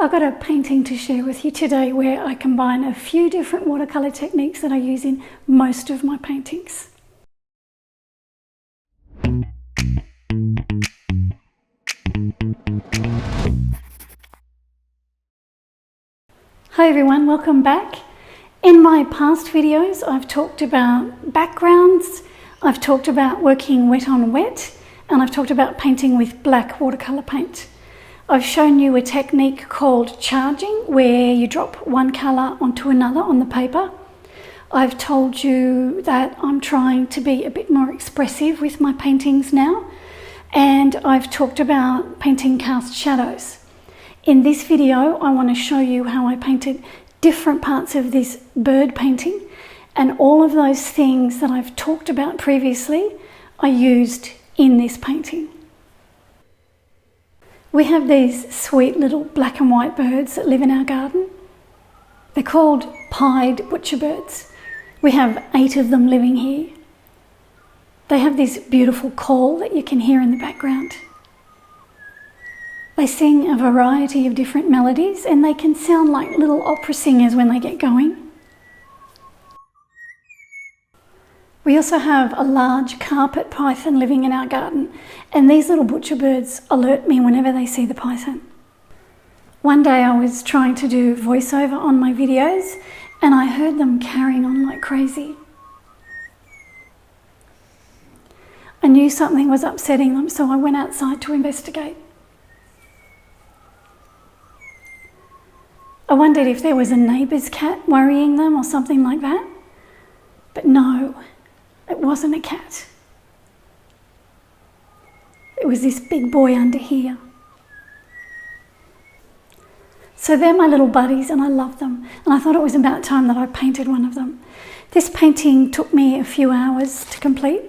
I've got a painting to share with you today where I combine a few different watercolour techniques that I use in most of my paintings. Hi everyone, welcome back. In my past videos I've talked about backgrounds, I've talked about working wet on wet, and I've talked about painting with black watercolour paint. I've shown you a technique called charging, where you drop one colour onto another on the paper. I've told you that I'm trying to be a bit more expressive with my paintings now, and I've talked about painting cast shadows. In this video, I want to show you how I painted different parts of this bird painting, and all of those things that I've talked about previously I used in this painting. We have these sweet little black and white birds that live in our garden. They're called pied butcherbirds. We have 8 of them living here. They have this beautiful call that you can hear in the background. They sing a variety of different melodies, and they can sound like little opera singers when they get going. We also have a large carpet python living in our garden, and these little butcherbirds alert me whenever they see the python. One day I was trying to do voiceover on my videos, and I heard them carrying on like crazy. I knew something was upsetting them, so I went outside to investigate. I wondered if there was a neighbour's cat worrying them or something like that, but no. It wasn't a cat. It was this big boy under here. So they're my little buddies and I love them, and I thought it was about time that I painted one of them. This painting took me a few hours to complete,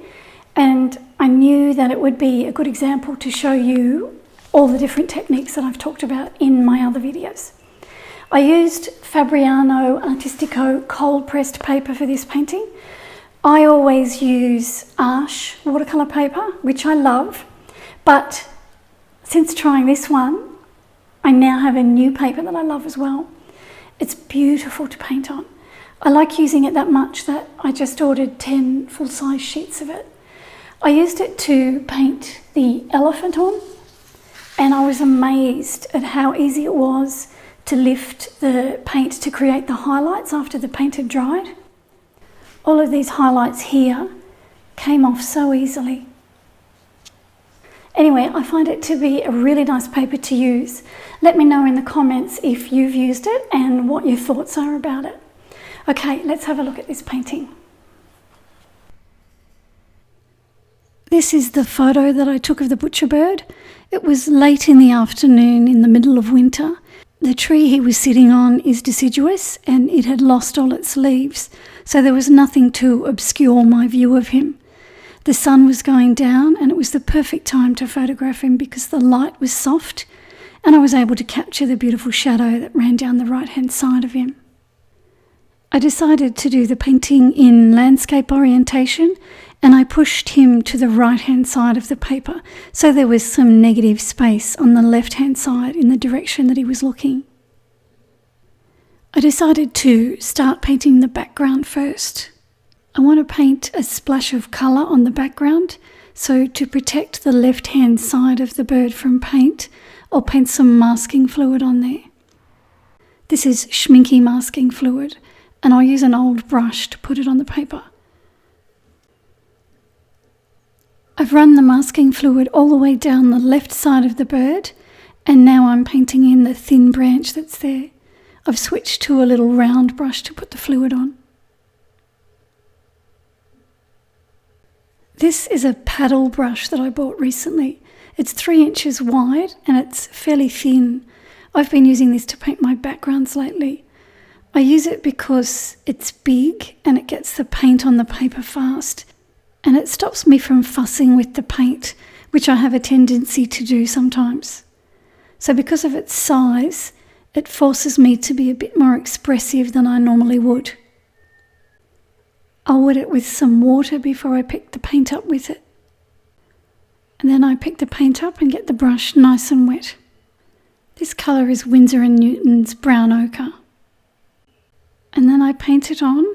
and I knew that it would be a good example to show you all the different techniques that I've talked about in my other videos. I used Fabriano Artistico cold pressed paper for this painting. I always use Arches watercolour paper, which I love, but since trying this one, I now have a new paper that I love as well. It's beautiful to paint on. I like using it that much that I just ordered 10 full-size sheets of it. I used it to paint the elephant on, and I was amazed at how easy it was to lift the paint to create the highlights after the paint had dried. All of these highlights here came off so easily. Anyway, I find it to be a really nice paper to use. Let me know in the comments if you've used it and what your thoughts are about it. Okay, let's have a look at this painting. This is the photo that I took of the butcherbird. It was late in the afternoon in the middle of winter. The tree he was sitting on is deciduous and it had lost all its leaves, so there was nothing to obscure my view of him. The sun was going down and it was the perfect time to photograph him because the light was soft and I was able to capture the beautiful shadow that ran down the right-hand side of him. I decided to do the painting in landscape orientation, and I pushed him to the right-hand side of the paper, so there was some negative space on the left-hand side in the direction that he was looking. I decided to start painting the background first. I want to paint a splash of colour on the background, so to protect the left-hand side of the bird from paint, I'll paint some masking fluid on there. This is Schmincke masking fluid, and I'll use an old brush to put it on the paper. I've run the masking fluid all the way down the left side of the bird, and now I'm painting in the thin branch that's there. I've switched to a little round brush to put the fluid on. This is a paddle brush that I bought recently. It's 3 inches wide and it's fairly thin. I've been using this to paint my backgrounds lately. I use it because it's big and it gets the paint on the paper fast. And it stops me from fussing with the paint, which I have a tendency to do sometimes. So because of its size, it forces me to be a bit more expressive than I normally would. I'll wet it with some water before I pick the paint up with it. And then I pick the paint up and get the brush nice and wet. This colour is Winsor Newton's Brown Ochre. And then I paint it on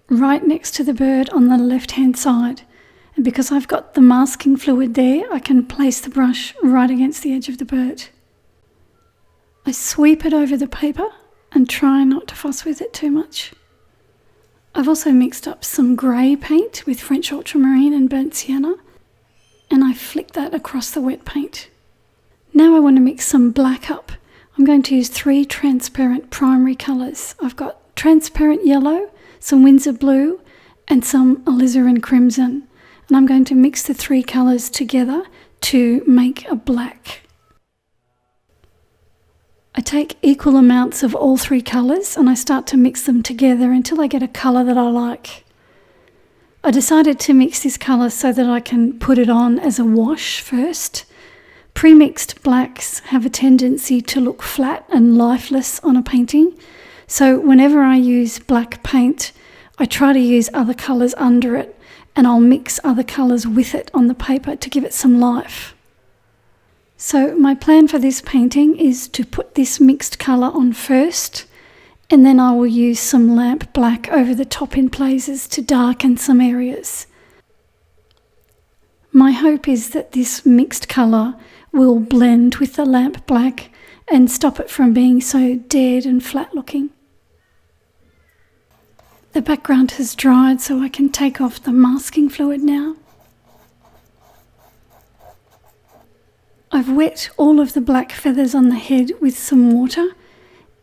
right next to the bird on the left-hand side. And because I've got the masking fluid there, I can place the brush right against the edge of the bird. I sweep it over the paper and try not to fuss with it too much. I've also mixed up some grey paint with French ultramarine and burnt sienna, and I flick that across the wet paint. Now I want to mix some black up. I'm going to use 3 transparent primary colours. I've got transparent yellow, some Winsor blue, and some alizarin crimson. And I'm going to mix the 3 colours together to make a black. I take equal amounts of all 3 colours and I start to mix them together until I get a colour that I like. I decided to mix this colour so that I can put it on as a wash first. Pre-mixed blacks have a tendency to look flat and lifeless on a painting, so whenever I use black paint, I try to use other colours under it, and I'll mix other colours with it on the paper to give it some life. So my plan for this painting is to put this mixed colour on first, and then I will use some lamp black over the top in places to darken some areas. My hope is that this mixed colour will blend with the lamp black and stop it from being so dead and flat looking. The background has dried, so I can take off the masking fluid now. I've wet all of the black feathers on the head with some water,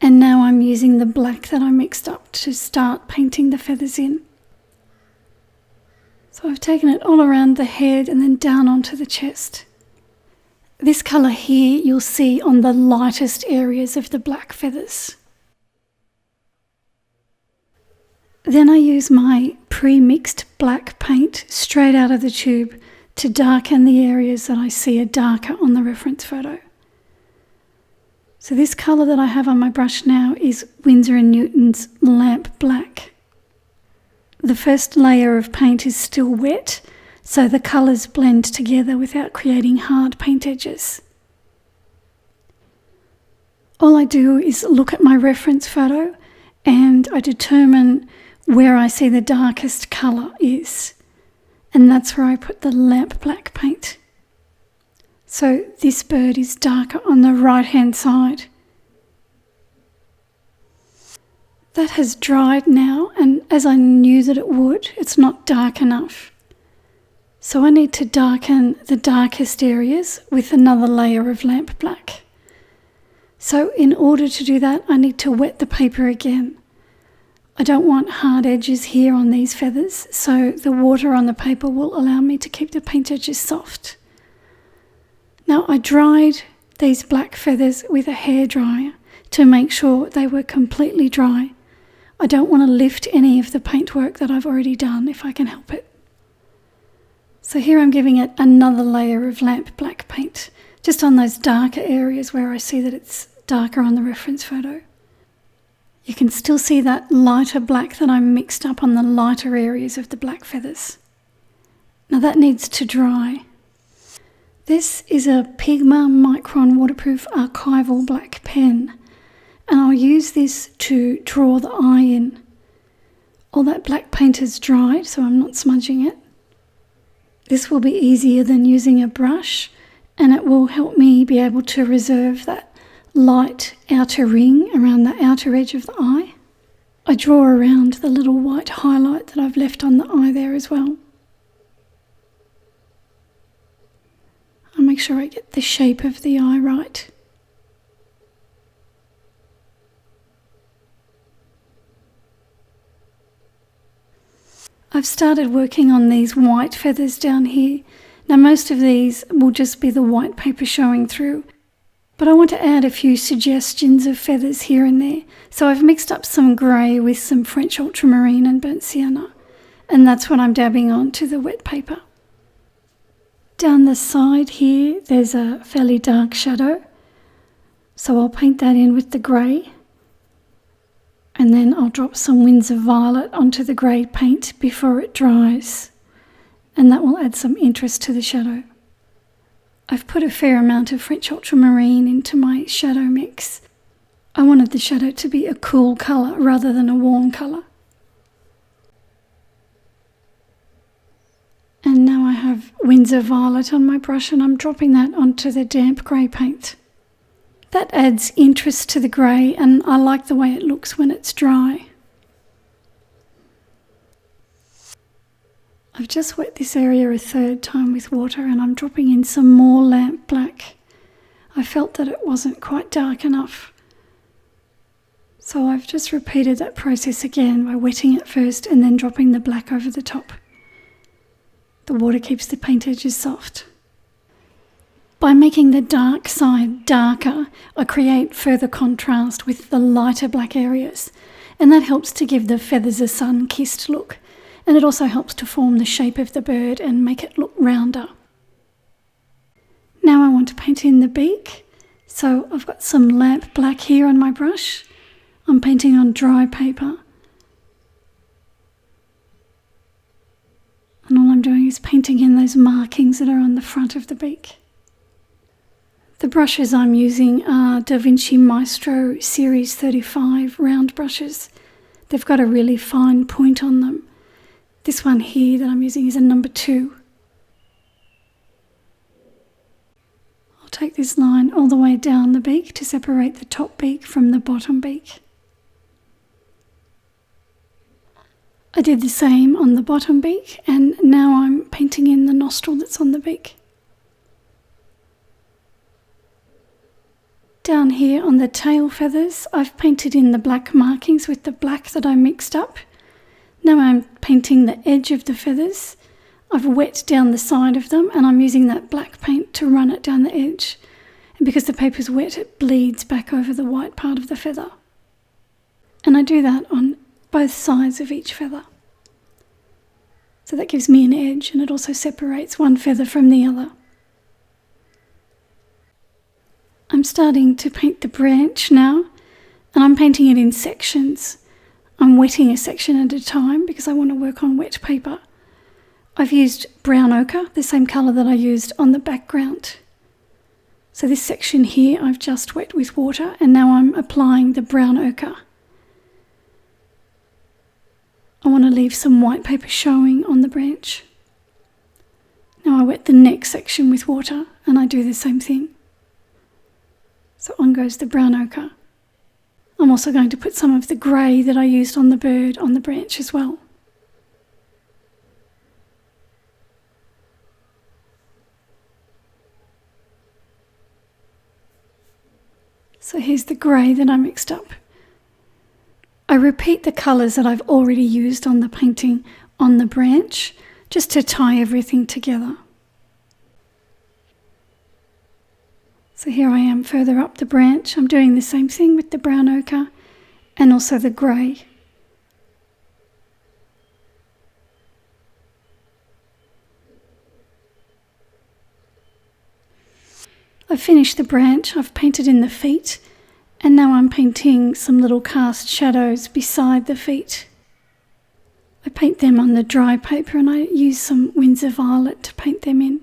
and now I'm using the black that I mixed up to start painting the feathers in. So I've taken it all around the head and then down onto the chest. This colour here you'll see on the lightest areas of the black feathers. Then I use my pre-mixed black paint straight out of the tube to darken the areas that I see are darker on the reference photo. So this colour that I have on my brush now is Winsor Newton's Lamp Black. The first layer of paint is still wet, so the colours blend together without creating hard paint edges. All I do is look at my reference photo and I determine where I see the darkest colour is, and that's where I put the lamp black paint. So this bird is darker on the right hand side. That has dried now, and as I knew that it would, it's not dark enough. So I need to darken the darkest areas with another layer of lamp black. So in order to do that, I need to wet the paper again. I don't want hard edges here on these feathers, so the water on the paper will allow me to keep the paint edges soft. Now I dried these black feathers with a hairdryer to make sure they were completely dry. I don't want to lift any of the paintwork that I've already done if I can help it. So here I'm giving it another layer of lamp black paint, just on those darker areas where I see that it's darker on the reference photo. You can still see that lighter black that I mixed up on the lighter areas of the black feathers. Now that needs to dry. This is a Pigma Micron waterproof archival black pen, and I'll use this to draw the eye in. All that black paint has dried, so I'm not smudging it. This will be easier than using a brush, and it will help me be able to reserve that light outer ring around the outer edge of the eye. I draw around the little white highlight that I've left on the eye there as well. I'll make sure I get the shape of the eye right. I've started working on these white feathers down here. Now most of these will just be the white paper showing through, but I want to add a few suggestions of feathers here and there. So I've mixed up some grey with some French ultramarine and burnt sienna, and that's what I'm dabbing on to the wet paper. Down the side here there's a fairly dark shadow, so I'll paint that in with the grey. And then I'll drop some Winsor Violet onto the grey paint before it dries, and that will add some interest to the shadow. I've put a fair amount of French ultramarine into my shadow mix. I wanted the shadow to be a cool colour rather than a warm colour. And now I have Winsor Violet on my brush and I'm dropping that onto the damp grey paint. That adds interest to the grey and I like the way it looks when it's dry. I've just wet this area a third time with water and I'm dropping in some more lamp black. I felt that it wasn't quite dark enough. So I've just repeated that process again by wetting it first and then dropping the black over the top. The water keeps the paint edges soft. By making the dark side darker, I create further contrast with the lighter black areas, and that helps to give the feathers a sun-kissed look, and it also helps to form the shape of the bird and make it look rounder. Now I want to paint in the beak, so I've got some lamp black here on my brush. I'm painting on dry paper. And all I'm doing is painting in those markings that are on the front of the beak. The brushes I'm using are Vinci Maestro Series 35 round brushes. They've got a really fine point on them. This one here that I'm using is a number 2. I'll take this line all the way down the beak to separate the top beak from the bottom beak. I did the same on the bottom beak and now I'm painting in the nostril that's on the beak. Down here on the tail feathers, I've painted in the black markings with the black that I mixed up. Now I'm painting the edge of the feathers. I've wet down the side of them and I'm using that black paint to run it down the edge. And because the paper's wet, it bleeds back over the white part of the feather. And I do that on both sides of each feather. So that gives me an edge and it also separates one feather from the other. I'm starting to paint the branch now and I'm painting it in sections. I'm wetting a section at a time because I want to work on wet paper. I've used brown ochre, the same colour that I used on the background. So this section here I've just wet with water and now I'm applying the brown ochre. I want to leave some white paper showing on the branch. Now I wet the next section with water and I do the same thing. So on goes the brown ochre. I'm also going to put some of the grey that I used on the bird on the branch as well. So here's the grey that I mixed up. I repeat the colours that I've already used on the painting on the branch, just to tie everything together. So here I am further up the branch. I'm doing the same thing with the brown ochre and also the grey. I've finished the branch, I've painted in the feet, and now I'm painting some little cast shadows beside the feet. I paint them on the dry paper and I use some Winsor Violet to paint them in.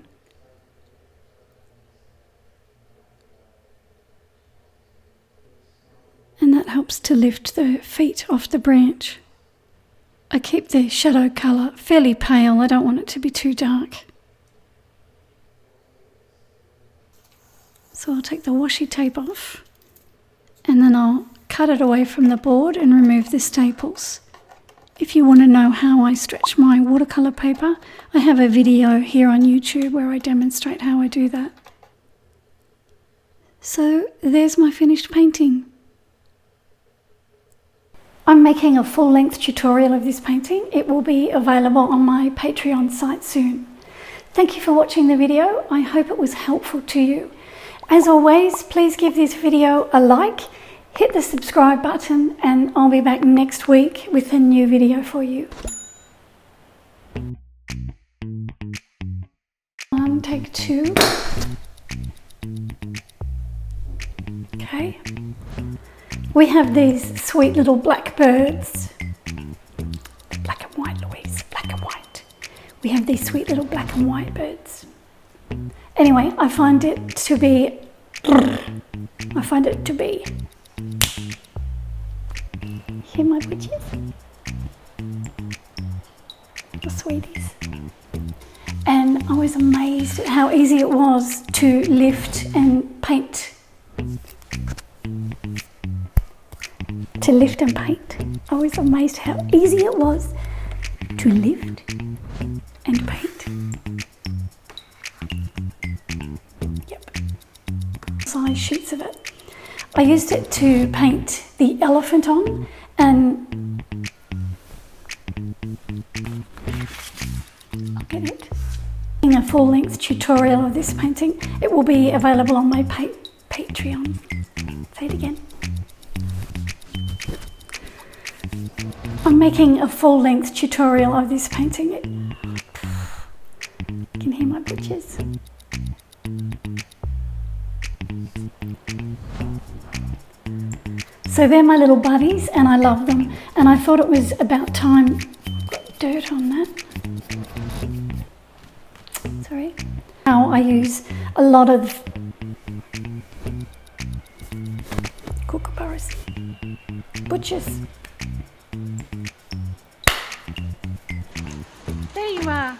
And that helps to lift the feet off the branch. I keep the shadow colour fairly pale, I don't want it to be too dark. So I'll take the washi tape off and then I'll cut it away from the board and remove the staples. If you want to know how I stretch my watercolour paper, I have a video here on YouTube where I demonstrate how I do that. So there's my finished painting. I'm making a full-length tutorial of this painting. It will be available on my Patreon site soon. Thank you for watching the video. I hope it was helpful to you. As always, please give this video a like, hit the subscribe button, and I'll be back next week with a new video for you. Take 2. Okay. We have these sweet little black birds. Black and white, Louise, black and white. We have these sweet little black and white birds. Anyway, I find it to be hear my butchers? The sweeties. And I was amazed at how easy it was to lift and paint. I was amazed how easy it was to lift and paint. Yep. Size sheets of it. I used it to paint the elephant on, and I'll get it. In a full-length tutorial of this painting, it will be available on my Patreon. Say it again. I'm making a full-length tutorial of this painting. You can hear my butchers. So they're my little buddies and I love them, and I thought it was about time. Got dirt on that. Sorry. Now I use a lot of kookaburras, butchers. There you are,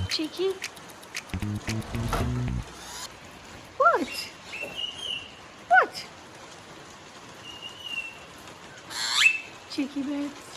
cheeky. What? What? Cheeky birds.